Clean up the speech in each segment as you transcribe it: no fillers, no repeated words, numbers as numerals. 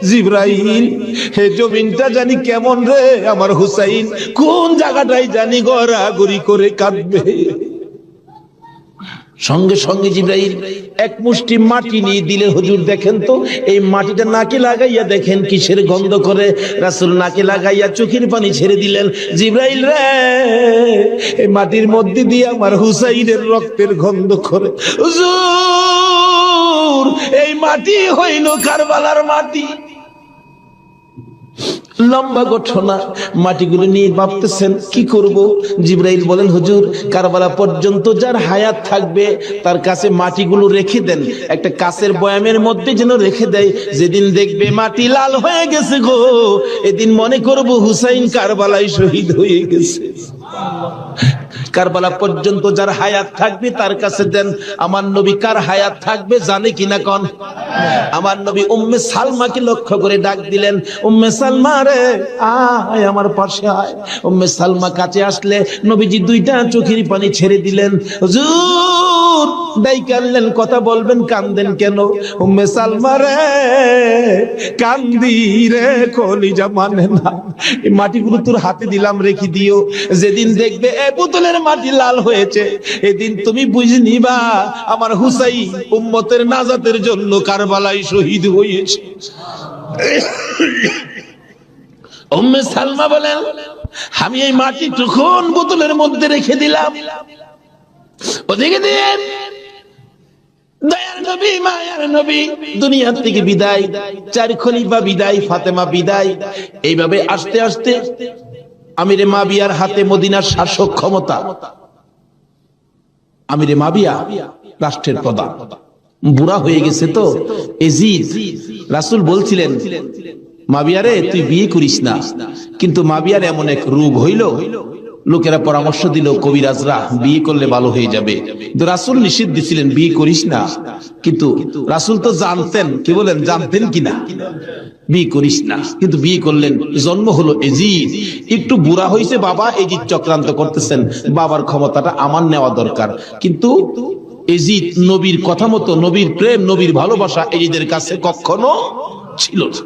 জিবরাইল, হে জমিনটা জানি কেমন রে, আমার হুসাইন কোন জায়গাটাই জানি গড়াগড়ি করে কাঁদবে। সঙ্গে সঙ্গে জিবরাইল এক মুষ্টি মাটি নিয়ে দিলে, হুজুর দেখেন তো এই মাটিটা নাকে লাগাইয়া দেখেন কিসের গন্ধ করে। রাসূল নাকে লাগাইয়া চোখের পানি ছেড়ে দিলেন, জিবরাইল রে, এই মাটির মধ্যে দিয়ে আমার হুসাইনের রক্তের গন্ধ করে। হুজুর এই মাটি হইল কারবালার মাটি। লম্বা ঘটনা, মাটিগুলো নিয়ে ভাবতেছেন কি করব। জিবরাইল বলেন, হুজুর কারবালা পর্যন্ত যার হায়াত থাকবে তার কাছে মাটিগুলো রেখে দেন, একটা কাচের বয়ামের মধ্যে যেন রেখে দেয়। যেদিন দেখবে মাটি লাল হয়ে গেছে গো, এদিন মনে করব হুসাইন কারবালায় শহীদ হয়ে গেছে। কারবালা পর্যন্ত যার হায়াত থাকবে তার কাছে দেন। আমার নবী কার হায়াত থাকবে জানে কিনা কোন? আমার নবী উম্মে সালমাকে লক্ষ্য করে ডাক দিলেন, উম্মে সালমা রে আয় আমার পাশে আয়। উম্মে সালমা কাছে আসলে নবীজি দুইটা চোখের পানি ছেড়ে দিলেন। হুজুর ডাইকালেন, কথা বলবেন, কান্দেন কেন? উম্মে সালমা রে কান্দি রে, কলিজা মানে না, এই মাটিগুলো তোর হাতে দিলাম, রেখে দিও। যেদিন দেখবে এ বোতলের মাটি লাল হয়েছে, এদিন তুমি বুঝে নিবা আমার হুসাইন উম্মতের নাজাতের জন্য কারবালায় শহীদ হয়েছে। উম্মে সালমা বলেন, আমি এই মাটি তখন বোতলের মধ্যে রেখে দিলাম। ওদিকে দিন দয়ার নবী মায়ার নবী দুনিয়া থেকে বিদায়, চার খলিফা বিদায়, ফাতেমা বিদায়। এইভাবে আস্তে আস্তে আমিরে মাবিয়ার হাতে মদিনার শাসক ক্ষমতা। আমিরে মাবিয়া রাষ্ট্রের প্রধান, বুড়া হয়ে গেছে তো এজিদ। রাসূল বলছিলেন, মাবিয়ারে তুই বিয়ে করিস না, কিন্তু মাবিয়ার এমন এক রোগ হইল, লোকেরা পরামর্শ দিল কবিরাজরা বিয়ে করলে ভালো হয়ে যাবে, কিন্তু রাসূল নিষেধ দিছিলেন বিয়ে করিস না। কিন্তু রাসূল তো জানতেন, কি বলেন, জানতেন কিনা বিয়ে করিস না, কিন্তু বিয়ে করলেন। জন্ম হলো এজিদ। একটু বুড়া হয়েছে বাবা, এজিদ চক্রান্ত করতেছেন, বাবার ক্ষমতাটা আমার নেওয়া দরকার। কিন্তু এজিদ নবীর কথা মতো, নবীর প্রেম, নবীর ভালোবাসা এজিদের কাছে কখনো ছিল না।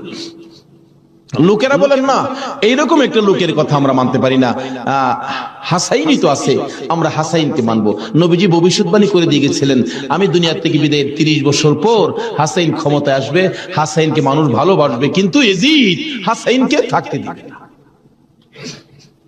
লোকেরা বলেন না, এইরকম একটা লোকের কথা আমরা মানতে পারি না, হাসাইনই তো আছে, আমরা হাসাইনকে মানবো। নবীজি ভবিষ্যৎবাণী করে দিয়ে গেছিলেন, আমি দুনিয়া থেকে বিদায়ের 30 বছর পর হাসাইন ক্ষমতায় আসবে, হাসাইনকে মানুষ ভালোবাসবে, কিন্তু এজিদ হাসাইনকে থাকতে দিবে না।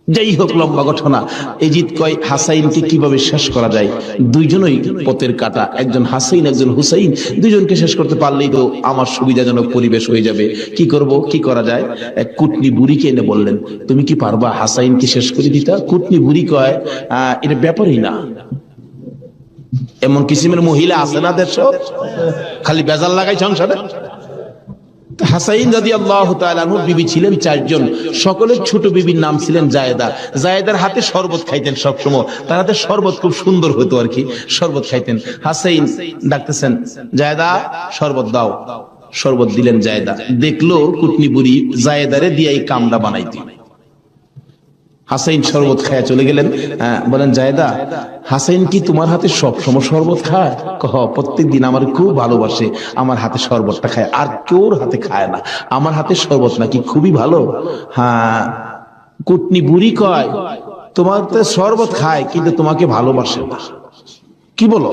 যাই হোক, লম্বা ঘটনা। এজিদ কয় হাসাইনকে কিভাবে শেষ করা যায়, দুইজনই পথের কাটা, একজন হাসাইন একজন হুসাইন, দুইজনকে শেষ করতে পারলেই তো আমার সুবিধাজনক পরিবেশ হয়ে যাবে। কি করব, কি করা যায়? এক কুটনি বুড়িকে এনে বললেন, তুমি কি পারবা হাসাইনকে শেষ করে দিতা? কুটনি বুড়ি কয়, এটা ব্যাপারই না। এমন কিসিমের মহিলা আছে না দেশ, খালি বেজাল লাগাই সংসারে। হাসাইন রাদিয়াল্লাহু তাআলা আনহুর বিবি ছিলেন 4 জন, সকলের ছোট বিবির নাম ছিলেন জায়েদা। জায়েদার হাতে শরবত খাইতেন সবসময়, তার হাতে শরবত খুব সুন্দর হতো আর কি, শরবত খাইতেন। হাসাইন ডাকতেছেন, জায়েদা শরবত দাও। শরবত দিলেন জায়েদা। দেখলো কুটনি বুড়ি জায়েদারে দিয়ে এই কামড়া বানাইতে। হাসাইন শরবত খায় চলে গেলেন। বলেন, জায়েদা হাসাইন কি তোমার হাতে সবসময় শরবত খায়? কহ, প্রত্যেকদিন আমার খুব ভালোবাসে, আমার হাতে শরবতটা খায়, আর কেউর হাতে খায় না, আমার হাতে শরবত নাকি খুবই ভালো। হ্যাঁ, কুটনি বুড়ি কয়, তোমার তো শরবত খায় কিন্তু তোমাকে ভালোবাসে না। কি বলো?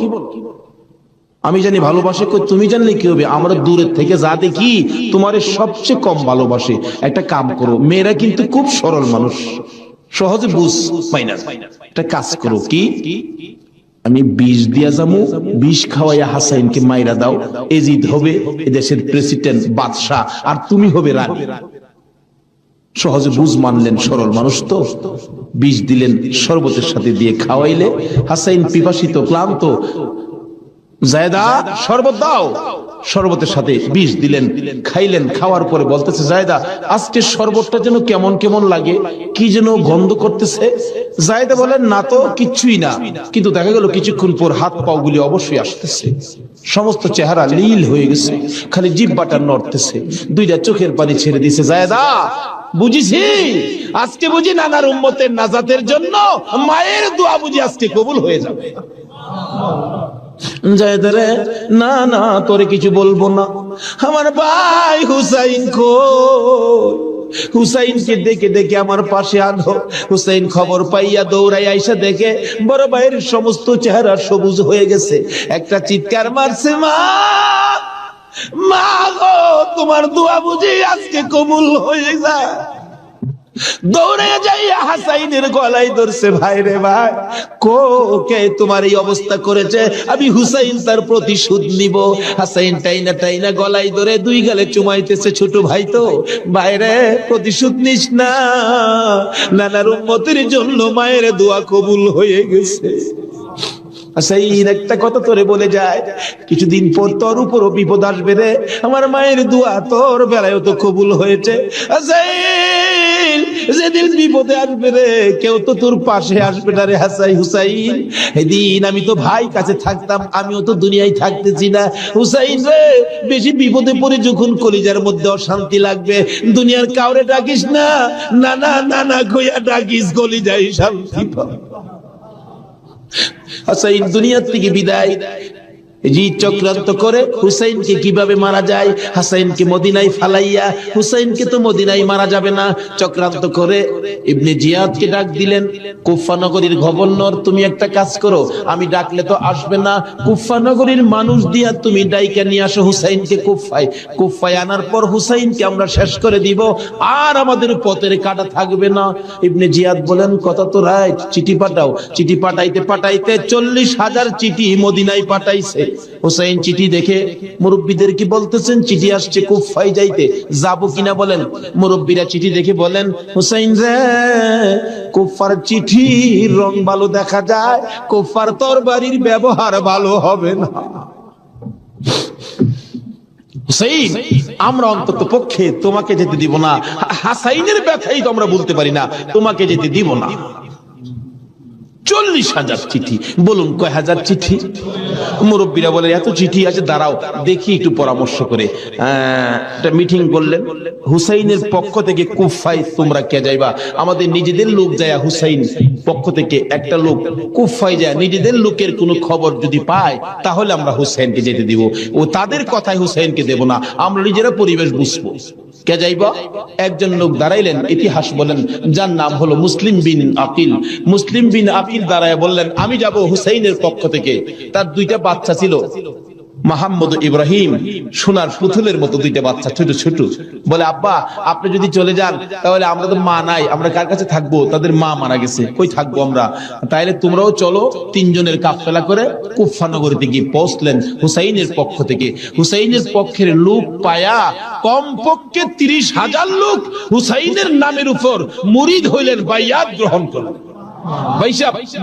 আমি জানি ভালোবাসে, তুমি জানলে কি হবে? আমরা দূরের থেকে যা দেখি তোমারে সবচেয়ে কম ভালোবাসে। একটা কাম করো, মেয়েরা কিন্তু খুব সরল মানুষ, সহজে বুঝ পাই না, একটা কাজ করো, কি আমি বিষ দিয়া যাবো, বিষ খাওয়াইয়া হাসাইনকে মাইরা দাও, এজিদ হবে এদেশের প্রেসিডেন্ট, বাদশাহ, আর তুমি হবে রানী। সহজে বুঝ মানলেন, সরল মানুষ তো। বিষ দিলেন, শরবতের সাথে দিয়ে খাওয়াইলে হাসাইন পিপাসিত, ক্লান্ত। জায়েদা শরবত দাও, শরবতের সাথে বিষ দিলেন, খাইলেন। খাওয়ার পরে বলতেছে, জায়েদা আজকে শরবতটা যেন কেমন কেমন লাগে, কি যেন গন্ধ করতেছে। জায়েদা বলেন, না তো কিচ্ছুই না, কিন্তু দেখা গেল কিছুক্ষণ পর হাত পাও গুলি অবশ্যই আসতেছে, সমস্ত চেহারা নীল হয়ে গেছে, খালি জিহ্বাটা নড়তেছে, দুইটা চোখের পানি ছেড়ে দিছে। জায়েদা বুঝিছি, আজকে বুঝি নানার উম্মতের নাজাতের জন্য মায়ের দোয়া বুঝি আজকে কবুল হয়ে যাবে। জায়েদরে না না তোরে কিছু বলবো না, আমার ভাই হুসাইন কই? হুসাইনকে দেখে দেখে আমার পাশে আনো। হুসাইন খবর পাইয়া দৌড়াই আইসা দেখে বড় ভাইয়ের সমস্ত চেহারা সবুজ হয়ে গেছে। একটা চিৎকার মারছে, মা মা গো, তোমার দোয়া বুঝি আজকে কবুল হয়ে যায়। দৌড়ে যাইয়া হাসাইনের গলায় ধরছে, ভাই রে ভাই, কে তোমার এই অবস্থা করেছে? আমি হুসাইন তার প্রতিশোধ নিব। হাসাইন টাইনা টাইনা গলায় ধরে দুই গালে চুমাইতেছে, ছোট ভাই তো, ভাইরে প্রতিশোধ নিস না, নানার উম্মতের জন্য মায়ের দোয়া কবুল হয়ে গেছে। হাসাইন একটা কথা তোরে বলে যায়, কিছুদিন পর তোর উপরও বিপদ আসবে রে, আমার মায়ের দোয়া তোর বেলায়ও তো কবুল হয়েছে। হাসাইন যেদিন বিপদে আসবে রে, কেউ তো তোর পাশে আসবে না রে হুসাইন। এদিন আমি তো ভাই কাছে থাকতাম, আমিও তো দুনিয়ায় থাকতেছি না। হুসাইন রে, বেশি বিপদে পড়ে যখন কলিজার মধ্যে অশান্তি লাগবে, দুনিয়ার কাউরে ডাকিস না, নানা নানা কইয়া ডাকিস, কলিজায় শান্তি পাবে। হাসাইন দুনিয়া থেকে বিদায়, জি চক্রান্ত করে হুসাইনকে কিভাবে মারা যায়, হাসাইনকে মদিনায় ফালাইয়া, হুসাইনকে তো মদিনায় মারা যাবে না, চক্রান্ত করে ইবনে জিয়াদকে ডাক দিলেন। কুফা নগরীর গভর্নর, তুমি একটা কাজ করো, আমি ডাকলে তো আসবে না, কুফা নগরীর মানুষ দিয়া তুমি ডাইকা নিয়ে আসো হুসাইনকে কুফায়। কুফায় আনার পর হুসাইনকে আমরা শেষ করে দিব, আর আমাদের পথের কাটা থাকবে না। ইবনে জিয়াদ বলেন, কথা তো রাইট, চিঠি পাঠাও। চিঠি পাঠাইতে পাঠাইতে 40,000 চিঠি মদিনায় পাঠাইছে। হুসাইন চিঠি দেখে মুরব্বীদের কি বলতেছেন, চিঠি আসছে কুফায় যাইতে, যাবো কিনা বলেন। মুরব্বীরা চিঠি দেখে বলেন, হুসাইন রে, কুফার চিঠির রং ভালো দেখা যায়, কুফার তরবারির ব্যবহার ভালো হবে না। হুসাইন, আমরা অন্তত পক্ষে তোমাকে যেতে দিব না, হাসাইনের ব্যথাই তো আমরা বলতে পারি না, তোমাকে যেতে দিব না। 40,000 চিঠি, বলুন কয় হাজার চিঠি? মুরব্বীরা বলে, এত চিঠি আছে, দাঁড়াও দেখি একটু পরামর্শ করে। একটা মিটিং করলেন, হুসাইনের পক্ষ থেকে কুফায় তোমরা কে যাইবা? আমাদের নিজেদের লোক যায়, হুসাইন পক্ষ থেকে একটা লোক কুফায় যায়, নিজেদের লোকের কোনো খবর যদি পায় তাহলে আমরা হুসাইনকে যেতে দিব, ও তাদের কথায় হুসাইনকে দেব না, আমরা নিজেরা পরিবেশ বুঝবো। কে যাইবা? একজন লোক দাঁড়াইলেন, ইতিহাস বলেন, যার নাম হলো মুসলিম বিন আকিল। মুসলিম বিন আকিল দাঁড়ায় বললেন, আমি যাব হুসাইনের পক্ষ থেকে। তার দুইটা বাচ্চা ছিল, মোহাম্মদ ইব্রাহিম, সোনার পুতুলের মতো দুইটা বাচ্চা, ছোট ছোট। বলে, আব্বা আপনি যদি চলে যান তাহলে আমরা তো মা নাই, আমরা কার কাছে থাকবো? তাদের মা মারা গেছে, কই থাকবো আমরা? তাইলে তোমরাও চলো। তিনজনের কাফেলা করে কুফা নগরীতে গিয়ে পৌঁছলেন হুসাইনের পক্ষ থেকে। হুসাইনের পক্ষের লোক পায়া কমপক্ষে 30,000 লোক হুসাইনের নামের উপর মুরিদ হইলেন, বাইয়াত গ্রহণ করলেন।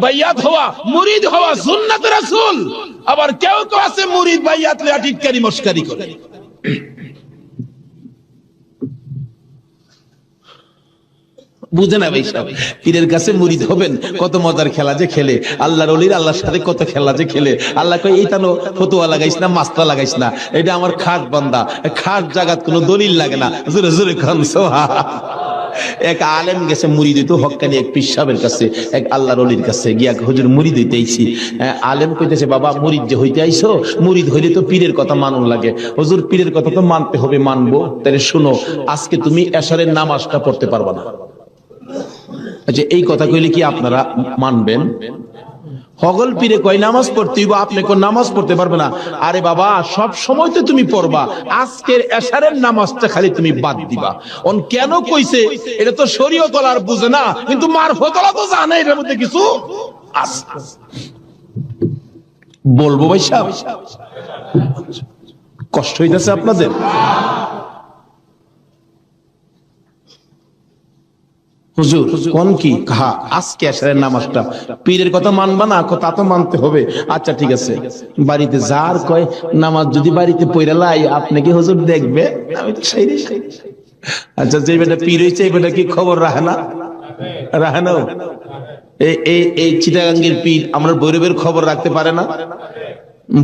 বাইয়াত হওয়া, মুরিদ হওয়া সুন্নাত রাসূল। আবার কেউ তো আছে মুরিদ বাইয়াত লয়া টিটকারি মস্কারি করে। বুঝে না ভাই সাহেব, পীরের কাছে মুরিদ হবেন, কত মজার খেলা যে খেলে, আল্লাহর ওলির আল্লাহর সাথে কত খেলা যে খেলে। আল্লাহ কয়, এইটা নো ফতুয়া লাগাইস না, মাস্তা লাগাইস না, এটা আমার খাট বান্দা, খাট জাগাত কোনো দলিল লাগে না। জোরে জোরে খান সুবহান। এক আলেম গেছে মুরিদ হইতে, হক্কানি এক পীর সাহেবের কাছে, এক আল্লাহর ওলির কাছে গিয়া, হুজুর মুরিদ হইতে আইছি। আলেম কইতেছে, বাবা মুরিদ যে হইতে আইছো, মুরিদ হইলে তো পীরের কথা মানুন লাগে। হুজুর পীরের কথা তো মানতে হবে, মানবো। তাহলে শুনো, আজকে তুমি এশারের নামাজটা পড়তে পারবা না। আচ্ছা, এই কথা কইলে কি আপনারা মানবেন? হগল পীরে কয় নামাজ পড়তে হইব, আপনি কোন নামাজ পড়তে পারবে না। আরে বাবা, সব সময় তো তুমি পড়বা, আজকের এশারের নামাজটা খালি তুমি বাদ দিবা। অন কেন কইছে? এটা তো শরীয়ত আর বুঝে না, কিন্তু মারফতলা তো জানে এর মধ্যে কিছু আছে। বলবো ভাই সাহেব, কষ্ট হইতেছে আপনাদের? হুজুর কোন কি কাহা, আজকে এশারের নামাজটা পীরের কথা মানবা না? তা তো মানতে হবে। আচ্ছা ঠিক আছে, বাড়িতে যার কয় নামাজ যদি বাড়িতে পড়া লাই, আপনি কি হুজুর দেখবে? আমি তো সেই। আচ্ছা, যে বেটা পীর হইছে, এই বেটা কি খবর রাখে না? রাখে না? এই চিটাগাঙ্গের পীর আমরা ভৈরবের খবর রাখতে পারে না?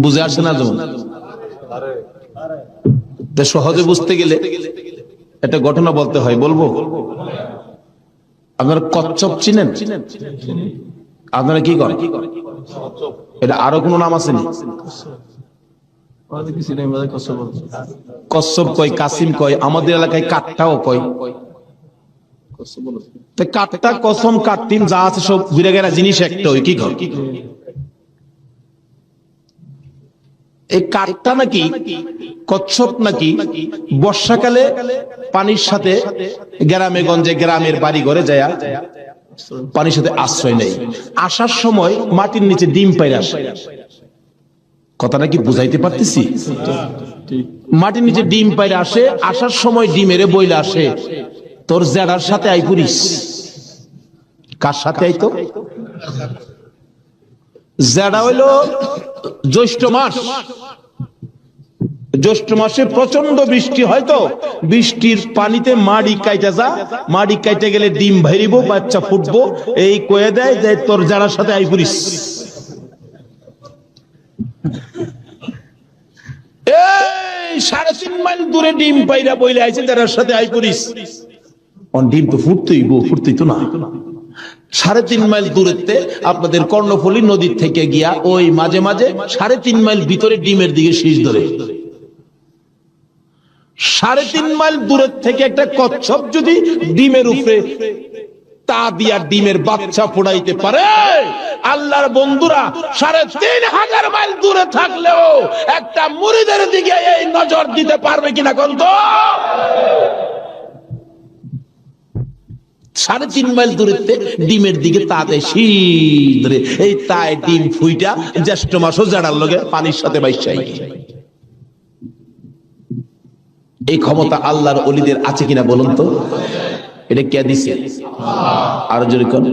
বুঝে আসে না? যেমন সহজে বুঝতে গেলে একটা ঘটনা বলতে হয়, বলবো? আপনারা কচ্ছপ চিনেন? আপনারা কি করেন? এটা আরো কোন নাম আছে? কচ্ছপ কয়, কাসিম কয়, আমাদের এলাকায় কাঠটাও কয়। কাঠটা, কসম, কাটিম যা আছে সব ঘুরে গেরা জিনিস একটা, ওই কি ঘর। এই কাঠটা নাকি, কচ্ছপ নাকি বর্ষাকালে পানির সাথে গ্রামে গঞ্জে, গ্রামের বাড়ি ঘরে যায় পানির সাথে আশ্রয় নেই, আসার সময় মাটির নিচে ডিম পাইরে আসে। কথাটা কি বুঝাইতে পারতেছি? মাটির নিচে ডিম পাইরে আসে, আসার সময় ডিমেরে বইলে আসে তোর জেডার সাথে আই পুরিস। কার সাথে আইতো? জেডা হইল জ্যৈষ্ঠ মাস। জ্যৈষ্ঠ মাসে প্রচন্ড বৃষ্টি হয়, তো বৃষ্টির পানিতে মাড়ি কাইটা যা, মাড়ি কাইটে গেলে ডিম ভাইরিব, বাচ্চা ফুটবো, এই কয়ে দেয় যে তোর জেডার সাথে আই পুরিস। এই 3.5 মাইল দূরে ডিম পাইরা বইলে আইছে জেডার সাথে আই পুরিস। ডিম তো ফুটতেই তো না। 3.5 মাইল দূরেতে আপনাদের কর্ণফুলী নদীর থেকে গিয়া ওই মাঝে মাঝে 3.5 মাইল ভিতরে ডিমের দিকে শীষ ধরে। 3.5 মাইল দূরের থেকে একটা কচ্ছপ যদি ডিমের উপরে তা দিয়া ডিমের বাচ্চা ফোড়াইতে পারে, আল্লাহর বন্ধুরা 3,500 মাইল দূরে থাকলেও একটা মুরিদের দিকে এই নজর দিতে পারবে কিনা কোন তো? 3.5 মাইল দূরেতে ডিমের দিকে তা দেয় শীষ ধরে। এই তাই ডিম ফুইটা জ্যৈষ্ঠ মাসও জাড়ার লগে পানির সাথে বাইশাই। এই ক্ষমতা আল্লাহর ওলিদের আছে কিনা বলুন তো? এটা কে দিছে? আর জোরে কোন?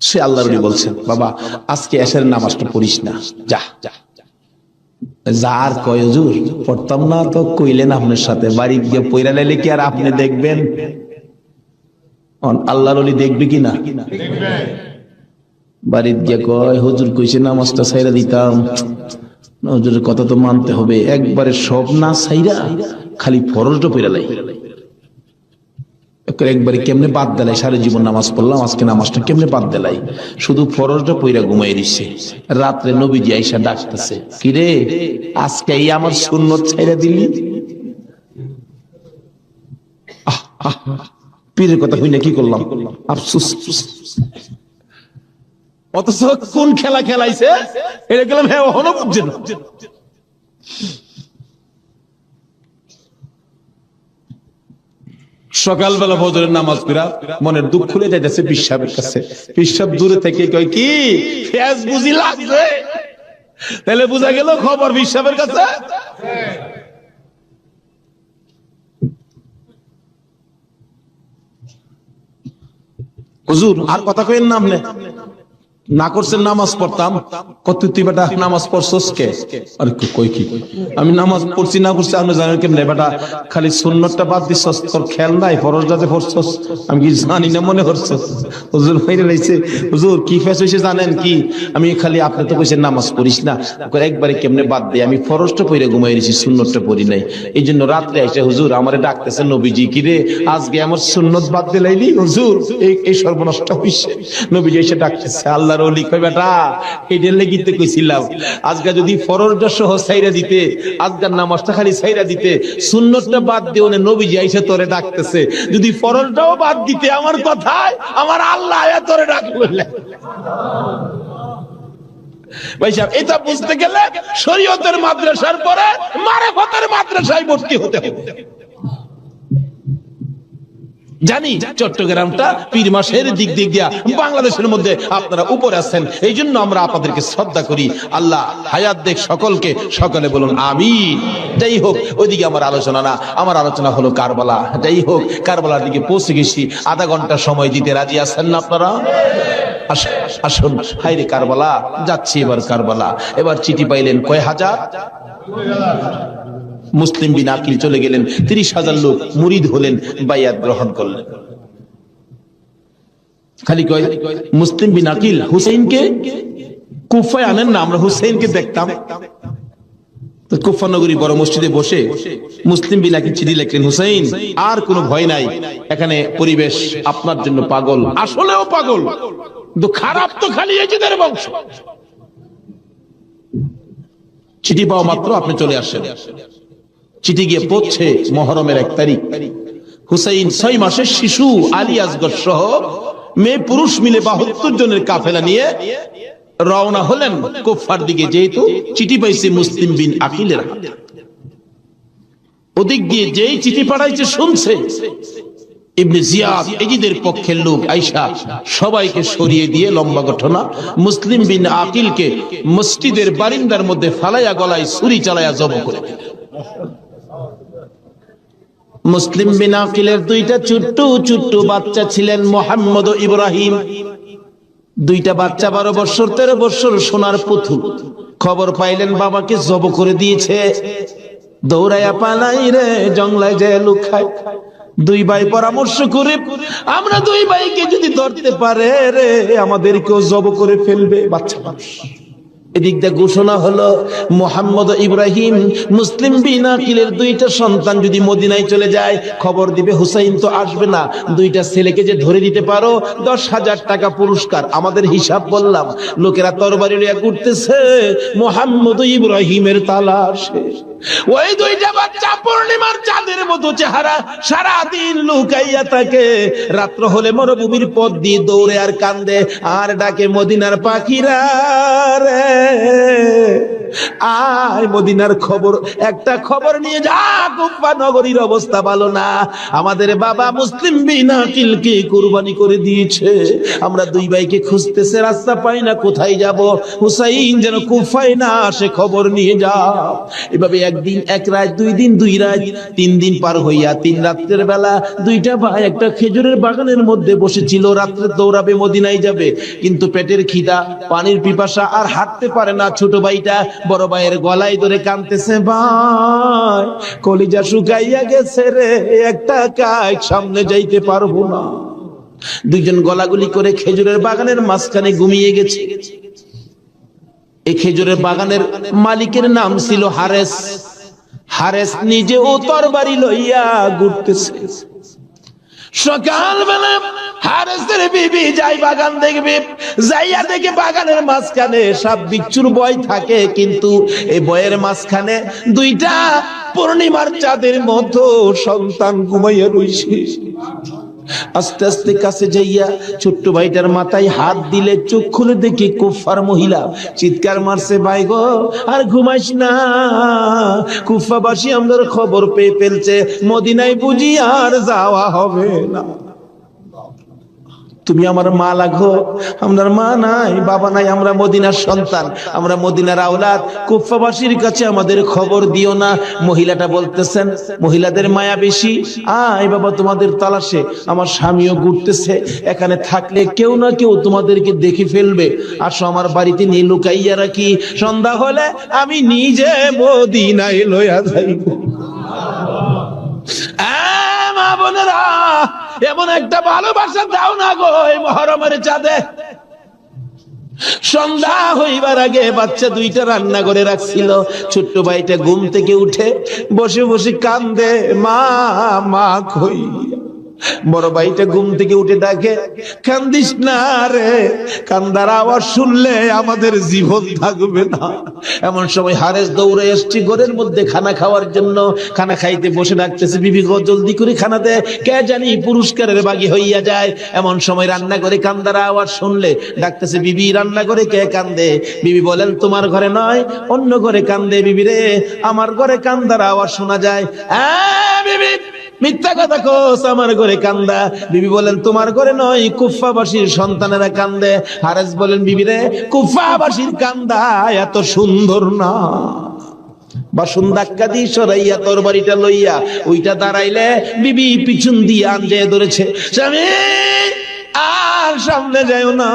সে আল্লাহর ওলি বলছেন, বাবা আজকে এশারের নামাজটা পড়িস না, যা। যার কয় হুজুর পড়তাম না, তো কইলেন আপনার সাথে, বাড়ি গিয়ে পয়রা লাইলে কি আর আপনি দেখবেন? আল্লাহর ওলি দেখবে কিনা? বাড়িতে গিয়ে কয় হুজুর কইছে নামাজটা ছাইরা দিতাম, হুজুরের কথা তো মানতে হবে। একবারে সব না ছাইরা খালি ফরজটা পয়রা লাই, একবারে কেমনে বাদ দিলাই। সারা জীবন নামাজ পড়লাম, আজকে নামাজটা কেমনে বাদ দিলাই? শুধু ফরজটা পইরা ঘুমাই দিচ্ছে। রাত্রে নবীজি আইসা ডাকতেছে, কিরে আজকে এই আমার সুন্নত ছাইরা দিলি? পীরের কথা হই না, কি করলাম আফসোস। অথচ কোন খেলা খেলাইছে এটা গেলাম, হ্যাঁ ওখানে বুঝছে না। সকালবেলা ফজরের নামাজ পড়া মনের দুঃখ খুলে যাইতেছে পিসাবের কাছে। পিসাব দূরে থেকে কয় কি ফেজ বুঝি লাগছে, তাহলে বোঝা গেল খবর পিসাবের কাছে। হুজুর আর কথা কইেন না, আপনি না করছেন নামাজ পড়তাম, কত তুই বেটা নামাজ পড়ছস কে? আরে কই কি আমি নামাজ পড়ছি না করছি আপনি জানেন কেমনে? বেটা খালি সুন্নতটা বাদ দিছস, তোর খেয়াল নাই ফরজটাতে পড়ছস, আমি কি জানি না মনে করছস? হুজুর মাইরে লাইছে। হুজুর কি ফেস হইছে জানেন কি? আমি খালি আপনি তো কইছেন নামাজ পড়িস না, একবারে কেমনে বাদ দেই? আমি ফরজটা পড়ে ঘুমাই গেছি, সুন্নতটা পড়ি নাই। এই জন্য রাত্রে এসে হুজুর আমারে ডাকতেছে, নবীজি কি রে আজকে আমার সুন্নত বাদ দিলাইলি? হুজুর এই সর্বনষ্ট হইছে। নবীজি এসে ডাকতেছে, আল্লাহ ওলি কই বেটা এইটার লেগিতে কইছিলাম আজকে যদি ফরজটা সহ ছাইরা দিতে, আজকের নামাজটা খালি ছাইরা দিতে, সুন্নতটা বাদ দিও না, নবীজি আইসা তোরে ডাকতেছে। যদি ফরজটাও বাদ দিতে আমার কথায়, আমার আল্লাহ আয়া তোরে ডাকলো। ভাই সাহেব এটা বুঝতে গেলে শরীয়তের মাদ্রাসার পরে মারিফতের মাদ্রাসায় ভর্তি হতে হবে। জানি চট্টগ্রামটা পীর মাসের দিক দিয়া বাংলাদেশের মধ্যে আপনারা উপরে আছেন, এই জন্য আমরা আপনাদেরকে শ্রদ্ধা করি। আল্লাহ হায়াত দেখ সকলকে, সকলে বলুন আমিন। যাই হোক ওইদিকে আমার আলোচনা না, আমার আলোচনা হলো কারবালা। যাই হোক কারবালার দিকে পৌঁছে গেছি। আধা ঘন্টা সময় দিতে রাজি আছেন না আপনারা? আসুন। হাইরে কারবালা যাচ্ছি, এবার কারবালা। এবার চিঠি পাইলেন কয় হাজার? মুসলিম বিন আকিল চলে গেলেন, 30,000 লোক মুরিদ হলেন, বাইয়াত গ্রহণ করলেন। খালি কয় মুসলিম বিন আকিল হুসেইনকে কুফায় আনেন না, আমরা হুসেইনকে দেখতাম। তো কুফা নগরী বড় মসজিদে বসে মুসলিম বিন আকিল চিঠি লিখলেন, হুসাইন আর কোনো ভয় নাই, এখানে পরিবেশ আপনার জন্য পাগল, আসলেও পাগল, কিন্তু খারাপ তো খালি এজিদের বংশ। চিঠি পাওয়া মাত্র আপনি চলে আসেন। চিঠি গিয়ে পৌঁছে মুহররমের 1 তারিখ। হুসাইন 6 মাসের শিশু আলী আসগর সহ মেয়ে পুরুষ মিলে 72 জনের কাফেলা নিয়ে রওনা হলেন কুফার দিকে, যেহেতু চিঠি পাইছে মুসলিম বিন আকিলের হাতে। ওদিক দিয়ে যেই চিঠি পাঠাইছে শুনছে ইবনে জিয়াদ এজিদের পক্ষের লোক আইসা সবাইকে সরিয়ে দিয়ে, লম্বা ঘটনা, মুসলিম বিন আকিলকে মসজিদের বারিন্দার মধ্যে ফালাইয়া গলায় ছুরি চালাইয়া জব করে দিল। মুসলিম বিন আকিলের 2টা ছোট্ট ছোট্ট বাচ্চা ছিলেন, মুহাম্মদ ও ইব্রাহিম। 2টা বাচ্চা 12 বছর 13 বছর, সোনার পুতুল। খবর পাইলেন বাবাকে জব করে দিয়েছে, দৌড়াইয়া পালাই রে জঙ্গলায় যায় লুকায়। 2 ভাই পরামর্শ করে, আমরা 2 ভাইকে যদি ধরতে পারে রে আমাদেরকেও জব করে ফেলবে, বাচ্চা মানুষ। এদিক দিয়ে ঘোষণা হলো, মুহাম্মদ ইব্রাহিম মুসলিম বিন আকিলের 2টা সন্তান যদি মদিনায় চলে যায়, খবর দিবে হুসাইন তো আসবে না, 2টা ছেলেকে যে ধরে দিতে পারো 10,000 টাকা পুরস্কার। আমাদের হিসাব বললাম, লোকেরা তরবারি নিয়ে ঘুরতেছে মুহাম্মদ ইব্রাহিমের তালাশে। ওই 2টা বাচ্চা পূর্ণিমার চাঁদের মতো চেহারা, সারাদিন লুকাইয়া থাকে, রাত্র হলে মরুভূমির পথ দিয়ে দৌড়ে আর কান্দে আর ডাকে, মদিনার পাখিরা রে আয়, মদিনার খবর, একটা খবর নিয়ে যা, কুফা নগরীর অবস্থা ভালো না, আমাদের বাবা মুসলিম বিন আকিলকে কুরবানি করে দিয়েছে, আমরা 2 ভাইকে খুঁজতেছে, রাস্তা পাই না, কোথায় যাব, হুসাইন যেন কুফায় না আসে, খবর নিয়ে যাও। এভাবে 1 দিন 1 রাত, 2 দিন 2 রাত, 3 দিন পার হইয়া 3 রাত্রের বেলা 2টা ভাই একটা খেজুরের বাগানের মধ্যে বসেছিল, রাত্রে দৌড়াবে মদিনায় যাবে, কিন্তু পেটের খিদা, পানির পিপাসা, আর হাঁটতে পারে না। ছোট ভাইটা বড় ভাইয়ের গলায় ধরে কাঁদতেছে, ভাই কলিজা শুকাইয়া গেছে রে, একটা কাজ সামনে যাইতে পারবো না। 2জন গলাগুলি করে খেজুরের বাগানের মাঝখানে ঘুমিয়ে গেছে। এই খেজুরের বাগানের মালিকের নাম ছিল হারেস। হারেস নিজে ও তরবারি লইয়া ঘুরতেছে। সকালবেলা হারেসের বিবি যাই বাগান দেখবে, যাইয়া দেখে বাগানের মাঝখানে সাপ বিচ্ছুর ভয় থাকে, কিন্তু এই ভয়ের মাঝখানে 2টা পূর্ণিমার চাঁদের মতো সন্তান ঘুমাইয়া রইছে। আস্তে আস্তে কাছে যাইয়া ছোট্ট ভাইটার মাথায় হাত দিলে, চোখ খুলে দেখি কুফার মহিলা, চিৎকার মারছে, ভাই গো আর ঘুমাইস না, কুফাবাসী আমাদের খবর পেয়ে ফেলছে, মদিনায় বুঝি আর যাওয়া হবে না, তুমি আমার মা লাগো। আমার মা নাই, বাবা নাই, আমরা মদিনার সন্তান, আমরা মদিনার আওলাদ, কুফাবাসীর কাছে আমাদের খবর দিও না। মহিলাটা বলতেছেন, মহিলাদের মায়া বেশি, আয় বাবা তোমাদের তালাশে, আমার স্বামীও ঘুরতেছে, এখানে থাকলে কেউ না কেউ তোমাদেরকে দেখে ফেলবে, আসো আমার বাড়িতে নিয়ে লুকাইয়া রাখি, সন্ধ্যা হলে আমি নিজে মদিনায় লইয়া যাইব। মা বোনেরা, এমন একটা ভালোবাসা দাও না গো এই মুহররমের চাঁদে। সন্ধ্যা হইবার আগে বাচ্চা 2টা রান্না করে রাখছিল। ছোট্ট ভাইটা ঘুম থেকে উঠে বসে বসে কান্দে, মা মা কই। বড় ভাইটা ঘুম থেকে উঠে ডাকে, কান্দিস না রে, কান্দার আওয়াজ শুনলে আমাদের জীবন থাকবে না। এমন সময় হারেস দৌড়ে এসছে ঘরের মধ্যে খানা খাওয়ার জন্য, খানা খাইতে বসে ডাকতেছে, বিবি গো জলদি করে খানা দে, কে জানি পুরস্কারের বাগী হইয়া যায়। এমন সময় রান্না করে কান্দার আওয়াজ শুনলে ডাকতেছে, বিবি রান্না করে কে কান্দে? বিবি বলেন, তোমার ঘরে নয়, অন্য ঘরে কান্দে। বিবি রে, আমার ঘরে কান্দার আওয়াজ শোনা যায়। বিবি মিথ্যা কথা কোস, আমার ঘরে কান্দা। বিবি বলেন, তোমার ঘরে নয়, কুফাবাসীর সন্তানেরা কান্দে। হারেস বলেন, বিবি রে, কুফাবাসীর কান্দা এত সুন্দর না। বাসন ধাক্কা দিয়ে সরাইয়া তরবারিটা লইয়া ওইটা দাঁড়াইলে বিবি পিছন দিয়ে আনজে ধরেছে, স্বামী আর সামনে যাও না,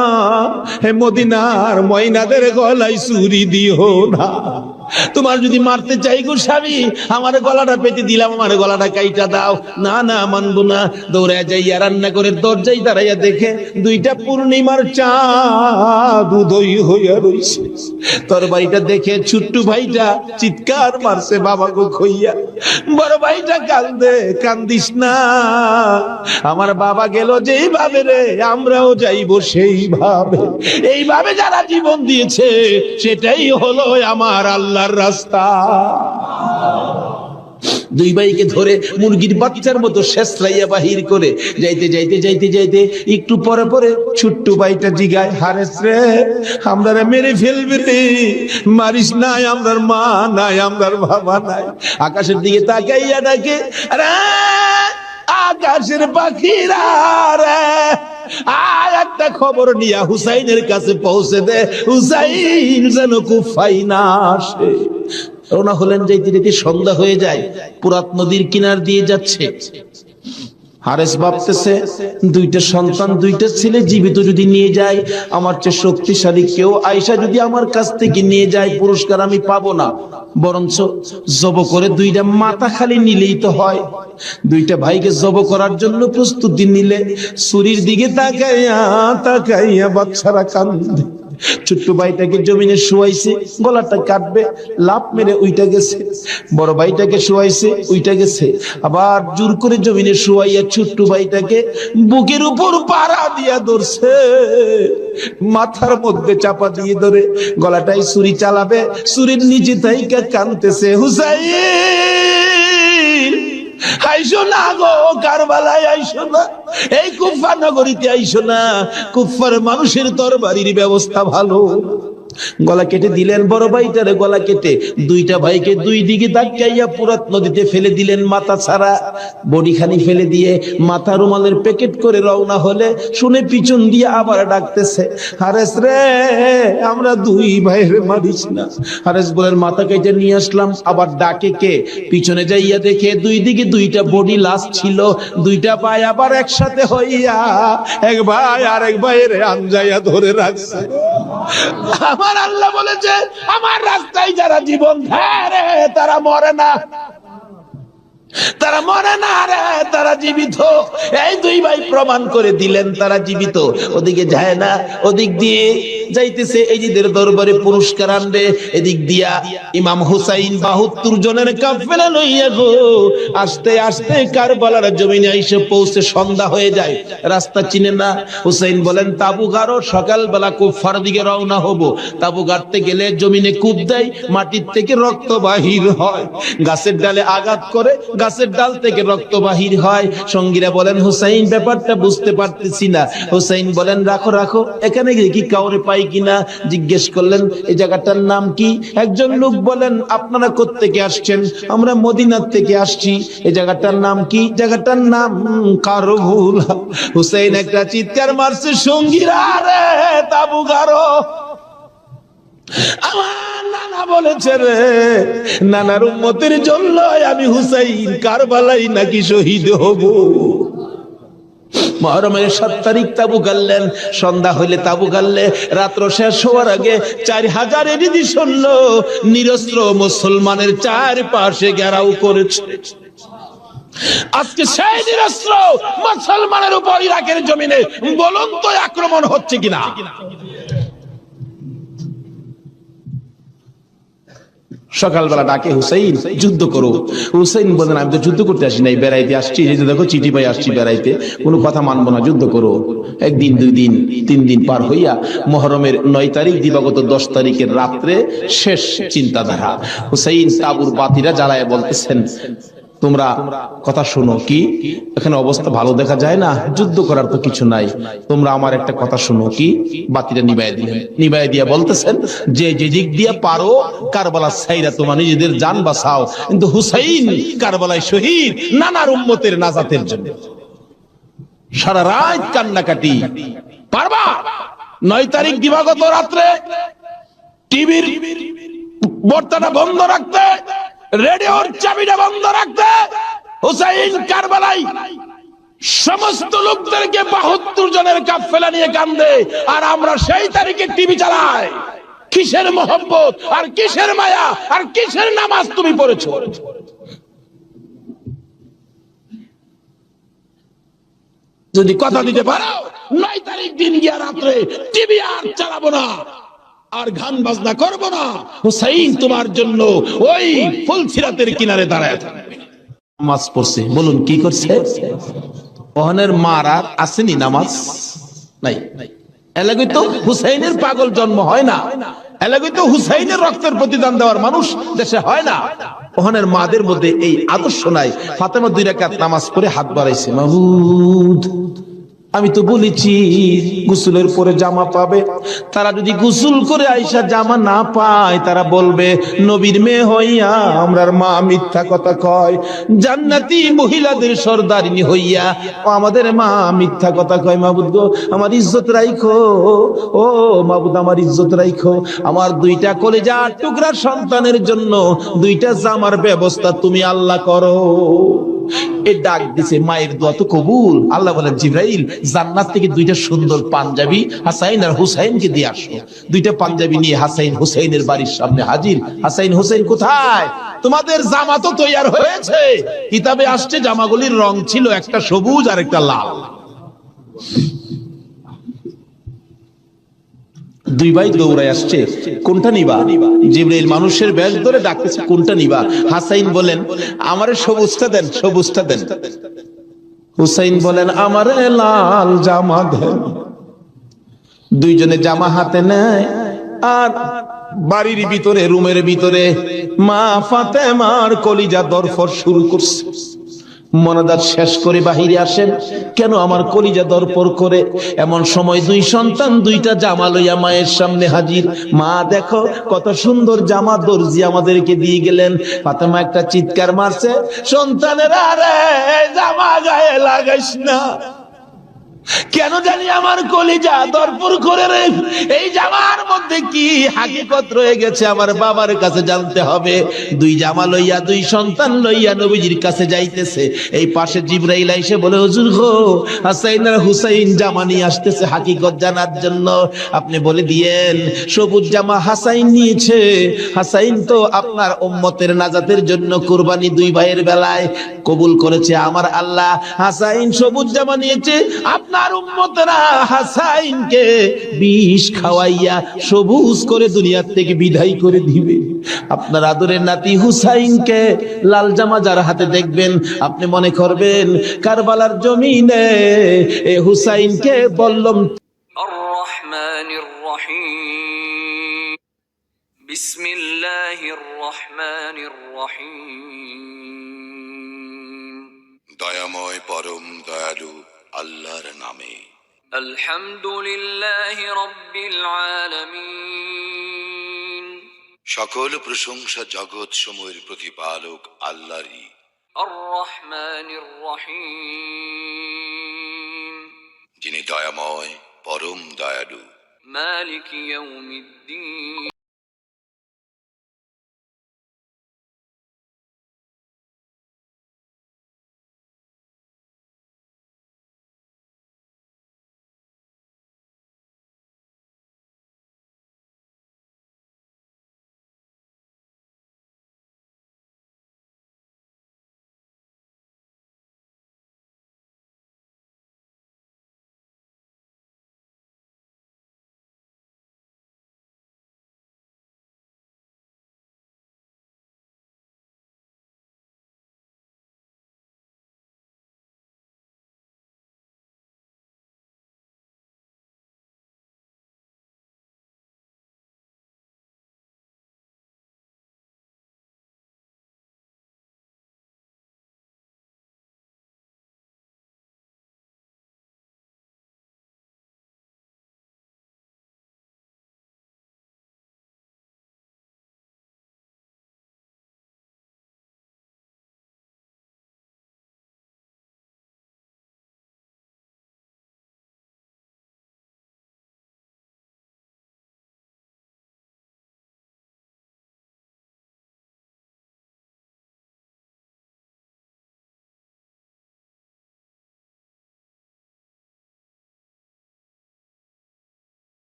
হে মদিনার ময়নাদের গলায় ছুরি দিও না। তোমার যদি মারতে চাই গো স্বামী, আমার গলাটা পেতে দিলাম, আমার গলাটা কাইটা দাও। না না, মানবো না। দৌড়ায় যাইয়া রান্না করে দরজায় দাঁড়াইয়া দেখে দুইটা পূর্ণিমার চাঁদ উদয় হইয়া রইছে। তরবারিটা দেখে ছোট্ট ভাইটা চিৎকার মারছে, বাবা গো খইয়া। বড় ভাইটা কান্দে, কান্দিস না, আমার বাবা গেল যেইভাবে রে, আমরাও যাইব সেইভাবে। এইভাবে যারা জীবন দিয়েছে সেটাই হলো আমার আল্লাহর রাস্তা। দুই ভাইকে ধরে মুরগির বাচ্চার মতো শেষলাইয়া বাহির করে যাইতে যাইতে যাইতে যাইতে একটু পরে পরে ছোট্ট ভাইটা জিগায়, হারেস রে, আমরা মেরে ফেলবে রে, মারিস নাই, আমরার মা নাই, আমরার বাবা নাই। আকাশের দিকে তাকাইয়া ডাকে, আরে আকাশের পাখিরা রে, আর একটা খবর নিয়া হুসাইনের কাছে পৌঁছে দে, হুসাইন যেন কুফায় না আসে। রওনা হলেন, যাইতে যাইতে সন্ধ্যা হয়ে যায়। পুরাত নদীর কিনার দিয়ে যাচ্ছে। হারেস ভাবতেছে, দুইটা সন্তান, দুইটা ছেলে জীবিত যদি নিয়ে যায়, আমার চেয়ে শক্তিশালী কেউ আয়েশা যদি আমার কাছ থেকে নিয়ে যায়, পুরস্কার আমি পাবো না, বরঞ্চ জব করে দুইটা মাথা খালি নিলেই তো হয়। দুইটা ভাইকে জব করার জন্য প্রস্তুতি নিলে ছুরির দিকে তাকাইয়া তাকাইয়া বাচ্চারা কান্দে। ছোট্ট ভাইটাকে জমিনে শুয়াইছে, গলাটা কাটবে, লাফ মেরে উইটা গেছে। বড় ভাইটাকে শুয়াইছে, উইটা গেছে। আবার জোর করে জমিনে শুয়াইয়া ছোট্ট ভাইটাকে বুকের উপর পাড়া দিয়া ধরছে, মাথার মধ্যে চাপা দিয়ে ধরে গলাটাই ছুরি চালাবে, ছুরির নিচে তাইকা কাঁদতেছে, হুসাইন আইসো না গো, কারবালায় আইসো না, এই কুফা নগরীতে আইসো না, কুফার মানুষের তরবারির ব্যবস্থা ভালো। গলা কেটে দিলেন বড় ভাইটারে, গলা কেটে দুইটা ভাইকে দুই দিকে ধাক্কাইয়া পুরাত নদীতে ফেলে দিলেন, মাথা ছাড়া বডি খানি ফেলে দিয়ে মাথা রুমালের প্যাকেট করে রওনা হলে শুনে পিছন দিয়ে আবার ডাকতেছে, হারেস রে, আমরা দুই ভাইয়ের মারিস না। হারেস বলেন, মাথা কেটে নিয়ে আসলাম। আবার ডাকে কে? পিছনে যাইয়া দেখে দুই দিকে দুইটা বডি লাশ ছিল, দুইটা ভাই আবার একসাথে হইয়া এক ভাই আরেক ভাইয়ের আঞ্জাইয়া ধরে রাখছে। আমার আল্লাহ বলেছে, আমার রাস্তায় যারা জীবন দেয় রে, তারা মরে না, তারা মরে না রে, তারা জীবিত। এই দুই ভাই প্রমাণ করে দিলেন তারা জীবিত। ওদিকে যায় না, ওদিক দিয়ে যাইতেছে এজিদের দরবারে পুরস্কার আনবে। এদিক দিয়া ইমাম হুসাইন 72 জনের কাফেলা লইয়া গো আস্তে আস্তে কারবালার জমিনে এসে পৌঁছে সন্ধ্যা হয়ে যায়। রাস্তা চিনে না। হুসাইন বলেন, তাবু গাড়ো, সকালবেলা কুফার দিকে রওনা হব। তাবু গাড়তে গেলে জমিনে কূপ দেয়, মাটির থেকে রক্ত বাহির হয়, গাছের ডালে আঘাত করে গাছের ডাল থেকে রক্ত বাহির হয়। সঙ্গীরা বলেন, হুসাইন ব্যাপারটা বুঝতে পারতেছি না। হুসাইন বলেন, রাখো রাখো, এখানে কি কাউরে পাই কিনা জিজ্ঞেস করলেন, এই জায়গাটার নাম কি? একজন লোক বলেন, আপনারা কোত্থেকে আসছেন? আমরা মদিনার থেকে আসছি। এই জায়গাটার নাম কি? জায়গাটার নাম কারবুলা। হুসাইন একটা চিৎকার মারছে, সঙ্গীরা রে, তাবু গাড়ো। আমার নানা বলেছে রে, নানার উম্মতের জন্য আমি হুসাইন কারবালাই নাকি শহীদ হব। মুহররমের 7 তারিখ তাবু গাড়লেন। সন্ধ্যা হইলে তাবু গাড়লে রাত্র শেষ হওয়ার আগে 4000 এদিদি শুনল নিরস্ত্র মুসলমানের চারপাশে ঘেরাও করেছে। আজকে সেই নিরস্ত্র মুসলমানের উপর ইরাকের জমিনে বলুন তো আক্রমণ হচ্ছে কিনা? সকালবেলা ডাকে, হুসাইন যুদ্ধ করো। হুসাইন বলেন, আমি তো যুদ্ধ করতে আসি নাই, বেড়াইতে আসছি। এই যে দেখো চিঠি পাই আসছি বেড়াইতে, কোনো কথা মানবো না, যুদ্ধ করো। একদিন, 2 দিন, 3 দিন পার হইয়া মুহররমের 9 তারিখ দিবাগত 10 তারিখের রাত্রে শেষ চিন্তাধারা। হুসাইন তাবুর বাতিরা জ্বালায় বলতেছেন, তোমরা কথা শোনো। কি এখানে অবস্থা ভালো দেখা যায় না, যুদ্ধ করার তো কিছু নাই, তোমরা আমার একটা কথা শোনো। কি? বাতিটা নিবাই দিলেন। নিবাই দিয়া বলতেছেন, যে যে দিক দিয়ে পারো কারবালা ছাইরা তোমার নিজেদের জান বাঁচাও, কিন্তু হুসাইন কারবালায় শহীদ নানার উম্মতের নাজাতের জন্য। সারা রাত কান্নাকাটি। পারবা? 9 তারিখ দিবাগত রাত্রে টিভির বর্তাটা বন্ধ রাখতে, রেডিওর চাবিটা বন্ধ রাখতে, হুসাইন কারবালায় সমস্ত লোকদেরকে 72 জনের কাফেলা নিয়ে কান্দে, আর আমরা সেই তারিখে টিভি চালাই। কিসের মহব্বত আর কিসের মায়া আর কিসের নামাজ তুমি পড়েছো? যদি কথা দিতে পারো 9 তারিখ দিন গিয়া রাত্রে টিভি আর চালাবো না, আর গান বাজনা করবো না, হুসাইন তোমার জন্য ওই ফুলসিরাতের কিনারে দাঁড়ায় থাকবে। নামাজ পড়ছে, বলুন কি করছে? ওহনের মারার আসেনি নামাজ নাই। এলাকায় তো হুসাইনের পাগল জন্ম হয় না, এলাকায় তো হুসাইনের রক্তের প্রতিদান দেওয়ার মানুষ দেশে হয় না। ওহনের মাদের মধ্যে এই আদর্শ নাই। ফাতেমা 2 রাকাত নামাজ পড়ে হাত বাড়াইছে, মাবুদ আমি তো বলেছি গোসলের পরে জামা পাবে, তারা যদি গোসল করে আইসা জামা না পায় তারা বলবে নবীর মেয়ে হইয়া আমরার মা মিথ্যা কথা কয়, জান্নাতি মহিলাদের সর্দারিনী হইয়া আমাদের মা মিথ্যা কথা কয়। মাবুদ গো আমার ইজ্জত রাইখো, ও মাবুদ আমার ইজ্জত রাইখো, আমার 2টা কলিজার টুকরা সন্তানের জন্য 2টা জামার ব্যবস্থা তুমি আল্লাহ করো। এ ডাক দিছে, মায়ের দোয়া তো কবুল। আল্লাহ বলেন জিবরাইল জান্নাত থেকে 2টা সুন্দর পাঞ্জাবি হাসাইন আর হুসাইনকে দিয়ে আসো। 2টা পাঞ্জাবি নিয়ে হাসাইন হুসাইনের বাড়ির সামনে হাজির। হাসাইন হুসাইন কোথায়? তোমাদের জামা তো তৈয়ার হয়েছে। কিতাবে আসছে জামাগুলির রং ছিল একটা সবুজ আর একটা লাল। 2 ভাই দৌড়ায় আসছে, কোনটা নিবা? জিবরাইল মানুষের বেশ ধরে ডাকতেছে, কোনটা নিবা? হাসাইন বলেন আমারে সবুজটা দেন, সবুজটা দেন। হুসাইন বলেন আমারে লাল জামা দেন। 2 জনে জামা হাতে নেয়, আর বাড়ির ভিতরে রুমের ভিতরে মা ফাতেমার কলিজা দরফর শুরু করছে। মনাদার শেষ করে বাহিরে আসেন, কেন আমার কলিজা দরপর করে? এমন সময় 2 সন্তান 2টা জামা লইয়া মায়ের সামনে হাজির। মা দেখো কত সুন্দর জামা দর্জি আমাদেরকে দিয়ে গেলেন। ফাতেমা একটা চিৎকার মারছে, সন্তানেরা রে জামা গায়ে লাগাইস না, কেন জানি আমার কলিজা দরপুর করে রে। এই জামার মধ্যে কি হাকিকত রয়ে গেছে আমার বাবার কাছে জানতে হবে। 2 জামা লইয়া 2 সন্তান লইয়া নবীজির কাছে যাইতেছে। এই পাশে জিবরাইল আইসে বলে হুজুর গো হাসাইন আর হুসাইন জামা নিয়ে আসতেছে হাকিকত জানার জন্য, আপনি বলে দিয়েন সবুজ জামা হাসাইন নিয়েছে। হাসাইন তো আপনার উম্মতের নাজাতের জন্য কুরবানি 2 ভাইয়ের বেলায় কবুল করেছে আমার আল্লাহ। হাসাইন সবুজ জামা নিয়েছে, আপনার উম্মতেরা হাসাইনকে বিষ খাওয়াইয়া সবুজ করে দুনিয়া থেকে বিদায় করে দিবে। আপনার আদরের নাতি হুসাইনকে লাল জামা যার হাতে দেখবেন আপনি মনে করবেন কারবালার জমিনে এ হুসাইনকে বললাম। আর রহমানির রহিম, বিসমিল্লাহির রহমানির রহিম। দয়াময় পরম দয়ালু আল্লাহর নামে। আলহামদুলিল্লাহি রাব্বিল আলামিন, সকল প্রশংসা জগৎ সমূহের প্রতিপালক আল্লাহরই। আর রহমানির রহিম, যিনি দয়াময় পরম দয়ালু। মালিক ইয়াউমিদ্দিন,